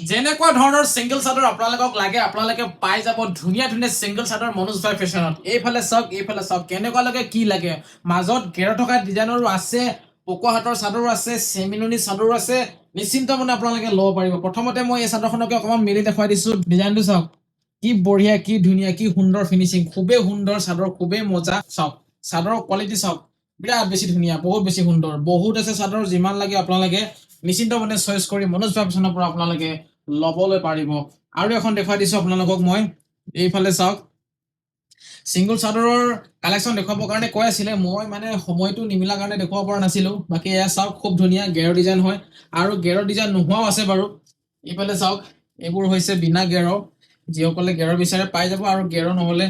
যেনেকুৱা ধৰণৰ সিংগল চাদৰ আপোনালোকক লাগে আপোনালোকে পাই যাব ধুনীয়া ধুনীয়া সিংগল চাদৰ মনোজ ভাই ফেশ্বনত এইফালে চাওক কেনেকুৱা লাগে কি লাগে মাজত ঘেৰ থকা ডিজাইনৰো আছে পকোৱা হাতৰ চাদৰো আছে চেমিননি চাদৰো আছে নিশ্চিন্ত মনে আপোনালোকে ল'ব পাৰিব প্ৰথমতে মই এই চাদৰখনকে অকমান মেলি দেখুৱাই দিছো ডিজাইনটো চাওক কি বঢ়িয়া কি ধুনীয়া কি সুন্দৰ ফিনিচিং খুবেই সুন্দৰ চাদৰ খুবেই মজা চাওক চাদৰৰ কোৱালিটি চাওক বিৰাট বেছি ধুনীয়া বহুত বেছি সুন্দৰ বহুত আছে চাদৰ যিমান লাগে আপোনালোকে নিশ্চিন্ত মনে চইচ কৰি মনোজ ভাই ফেশ্বনৰ পৰা আপোনালোকে ল'বলৈ পাৰিব আৰু এখন দেখুৱাই দিছো আপোনালোকক মই এইফালে চাওক সিংগল চাদৰৰ কালেকশ্যন দেখুৱাবৰ কাৰণে কৈ আছিলে মই মানে সময়টো নিমিলা কাৰণে দেখুৱাব পৰা নাছিলো বাকি এয়া চাওক খুব ধুনীয়া গেৰৰ ডিজাইন হয় আৰু গেৰৰ ডিজাইন নোহোৱাও আছে বাৰু এইফালে চাওক এইবোৰ হৈছে বিনা গেৰৰ যিসকলে গেৰৰ বিচাৰে পাই যাব আৰু গেৰৰ নহ'লে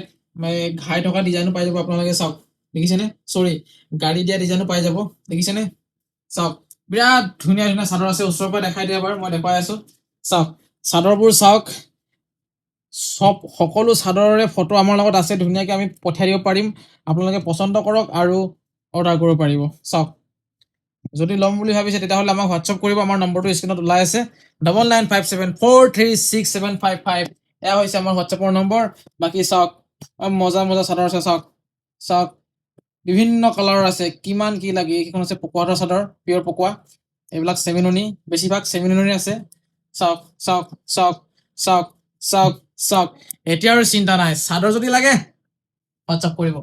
ঘাই থকা ডিজাইনো পাই যাব আপোনালোকে চাওক দেখিছেনে চৰি গাড়ী দিয়া ডিজাইনো পাই যাব দেখিছেনে চাওক বিৰাট ধুনীয়া ধুনীয়া চাদৰ আছে ওচৰৰ পৰা দেখাই দিয়া বাৰু মই দেখুৱাই আছো চাওক চাদৰবোৰ চাওক সব সকলো চাদৰৰে ফটো আমাৰ লগত আছে ধুনীয়াকৈ আমি পঠিয়াই দিব পাৰিম আপোনালোকে পচন্দ কৰক আৰু অৰ্ডাৰ কৰিব পাৰিব চাওক যদি ল'ম বুলি ভাবিছে তেতিয়াহ'লে আমাক হোৱাটছআপ কৰিব আমাৰ নম্বৰটো স্ক্ৰীনত ওলাই আছে 9957436755 এয়া হৈছে আমাৰ হোৱাটছআপৰ নম্বৰ বাকী চাওক মজা মজা চাদৰ আছে চাওক চাওক বিভিন্ন কালাৰৰ আছে কিমান কি লাগে এইখন আছে পকোৱা হাতৰ চাদৰ পিয়ৰ পকোৱা এইবিলাক চেমিননি বেছিভাগ চেমিননি আছে চাওক চাওক চাওক চাওক চাওক চাওক এতিয়া আৰু চিন্তা নাই চাদৰ যদি লাগে হোৱাটছআপ কৰিব